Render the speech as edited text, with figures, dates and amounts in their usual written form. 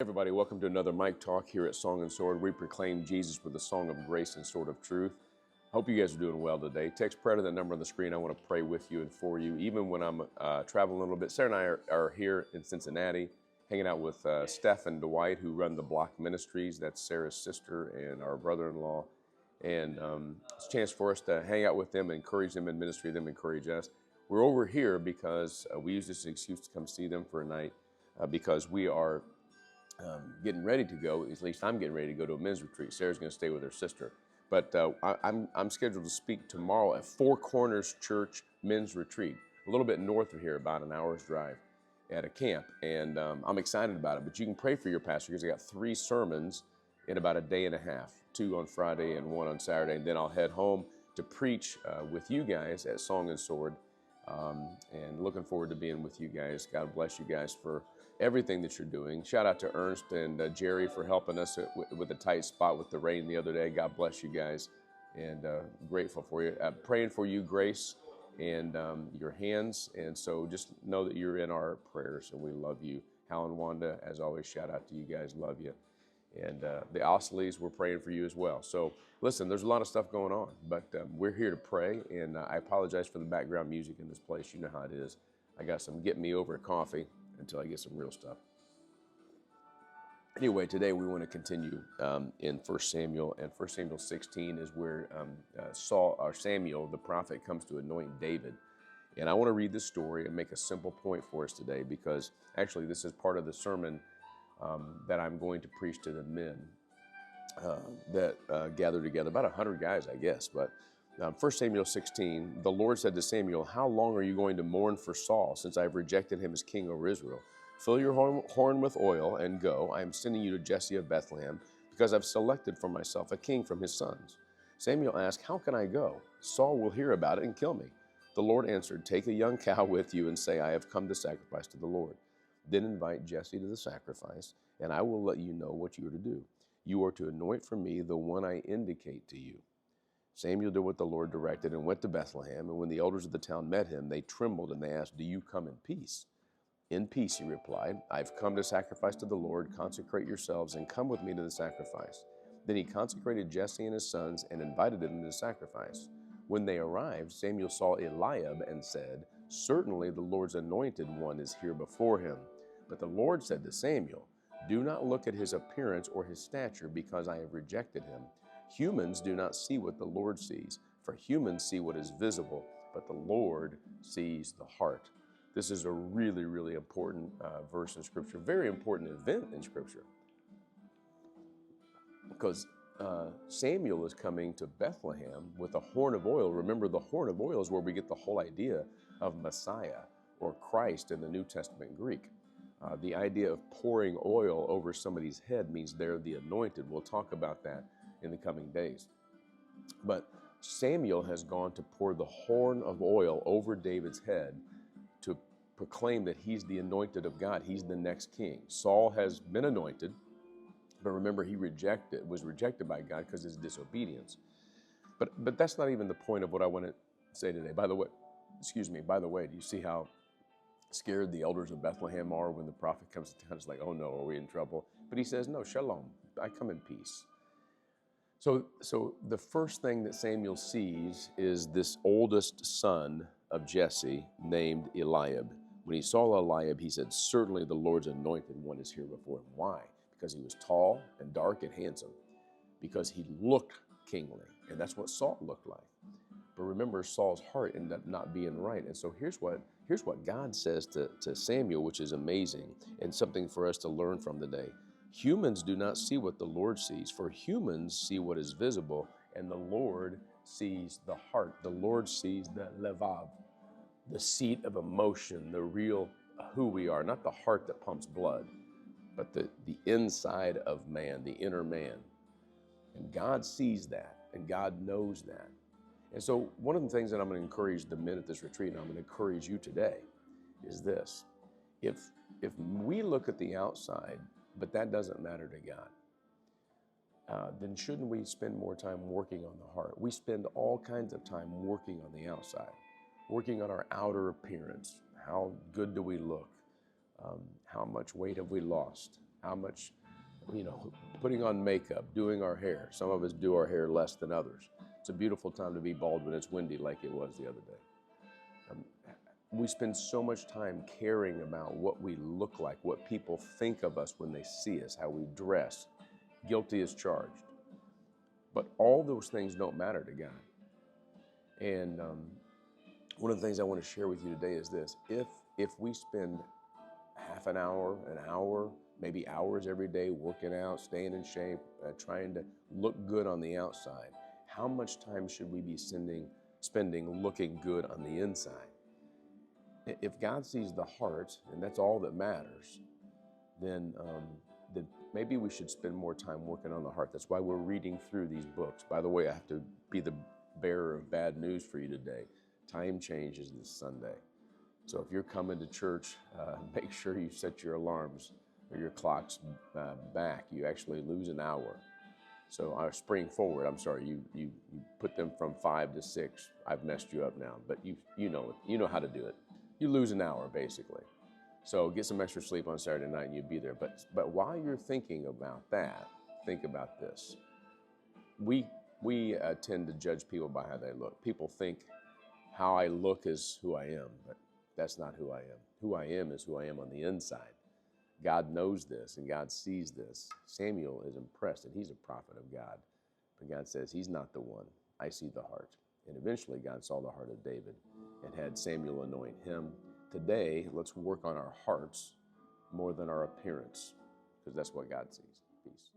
everybody, welcome to another Mike Talk here at Song and Sword. We proclaim Jesus with the song of grace and sword of truth. Hope you guys are doing well today. Text prayer to the number on the screen. I want to pray with you and for you, even when I'm traveling a little bit. Sarah and I are here in Cincinnati, hanging out with Steph and Dwight, who run the Block Ministries. That's Sarah's sister and our brother-in-law. And it's a chance for us to hang out with them, encourage them in ministry, them encourage us. We're over here because we use this as an excuse to come see them for a night because we are getting ready to go. At least I'm getting ready to go to a men's retreat. Sarah's going to stay with her sister. But I'm scheduled to speak tomorrow at Four Corners Church Men's Retreat, a little bit north of here, about an hour's drive at a camp. And I'm excited about it. But you can pray for your pastor because I got 3 sermons in about a day and a half, 2 on Friday and 1 on Saturday. And then I'll head home to preach with you guys at Song and Sword. And looking forward to being with you guys. God bless you guys for everything that you're doing. Shout out to Ernst and Jerry for helping us with a tight spot with the rain the other day. God bless you guys, and grateful for you. Praying for you, Grace, and your hands. And so just know that you're in our prayers, and we love you. Hal and Wanda, as always, shout out to you guys. Love you. And the Osleys, we're praying for you as well. So listen, there's a lot of stuff going on, but we're here to pray. And I apologize for the background music in this place. You know how it is. I got some get me over coffee until I get some real stuff. Anyway, today we want to continue in 1 Samuel, and 1 Samuel 16 is where Samuel, the prophet, comes to anoint David. And I want to read this story and make a simple point for us today, because actually this is part of the sermon that I'm going to preach to the men that gather together, about 100 guys, I guess. But 1 Samuel 16, the Lord said to Samuel, "How long are you going to mourn for Saul, since I have rejected him as king over Israel? Fill your horn with oil and go. I am sending you to Jesse of Bethlehem, because I've selected for myself a king from his sons." Samuel asked, "How can I go? Saul will hear about it and kill me." The Lord answered, "Take a young cow with you and say, I have come to sacrifice to the Lord. Then invite Jesse to the sacrifice, and I will let you know what you are to do. You are to anoint for me the one I indicate to you." Samuel did what the Lord directed and went to Bethlehem. And when the elders of the town met him, they trembled and they asked, "Do you come in peace?" "In peace," he replied. "I've come to sacrifice to the Lord. Consecrate yourselves and come with me to the sacrifice." Then he consecrated Jesse and his sons and invited them to the sacrifice. When they arrived, Samuel saw Eliab and said, "Certainly the Lord's anointed one is here before him." But the Lord said to Samuel, "Do not look at his appearance or his stature, because I have rejected him. Humans do not see what the Lord sees, for humans see what is visible, but the Lord sees the heart." This is a really, really important verse in Scripture, very important event in Scripture, because Samuel is coming to Bethlehem with a horn of oil. Remember, the horn of oil is where we get the whole idea of Messiah or Christ in the New Testament Greek. The idea of pouring oil over somebody's head means they're the anointed. We'll talk about that in the coming days. But Samuel has gone to pour the horn of oil over David's head to proclaim that he's the anointed of God. He's the next king. Saul has been anointed, but remember, he was rejected by God because of his disobedience. But that's not even the point of what I want to say today. By the way, do you see how scared the elders of Bethlehem are when the prophet comes to town? It's like, oh no, are we in trouble? But he says, no, shalom, I come in peace. So the first thing that Samuel sees is this oldest son of Jesse named Eliab. When he saw Eliab, he said, "Certainly the Lord's anointed one is here before him." Why? Because he was tall and dark and handsome. Because he looked kingly. And that's what Saul looked like. But remember, Saul's heart ended up not being right. And so here's what God says to Samuel, which is amazing and something for us to learn from today. Humans do not see what the Lord sees, for humans see what is visible, and the Lord sees the heart. The Lord sees the levav, the seat of emotion, the real who we are, not the heart that pumps blood, but the inside of man, the inner man. And God sees that, and God knows that. And so one of the things that I'm going to encourage the men at this retreat, and I'm going to encourage you today, is this. If we look at the outside, but that doesn't matter to God, then shouldn't we spend more time working on the heart? We spend all kinds of time working on the outside, working on our outer appearance. How good do we look? How much weight have we lost? How much you know, putting on makeup, doing our hair. Some of us do our hair less than others. It's a beautiful time to be bald when it's windy like it was the other day. We spend so much time caring about what we look like, what people think of us when they see us, how we dress. Guilty as charged. But all those things don't matter to God. And one of the things I want to share with you today is this. If we spend half an hour, maybe hours every day working out, staying in shape, trying to look good on the outside, how much time should we be spending looking good on the inside? If God sees the heart, and that's all that matters, then maybe we should spend more time working on the heart. That's why we're reading through these books. By the way, I have to be the bearer of bad news for you today. Time changes this Sunday. So if you're coming to church, make sure you set your alarms or your clocks back. You actually lose an hour. So I spring forward. I'm sorry, you put them from 5 to 6. I've messed you up now, but you know how to do it. You lose an hour basically. So get some extra sleep on Saturday night and you'd be there. But while you're thinking about that, think about this. We tend to judge people by how they look. People think how I look is who I am, but that's not who I am. Who I am is who I am on the inside. God knows this and God sees this. Samuel is impressed and he's a prophet of God. But God says, he's not the one. I see the heart. And eventually God saw the heart of David and had Samuel anoint him. Today, let's work on our hearts more than our appearance, because that's what God sees. Peace.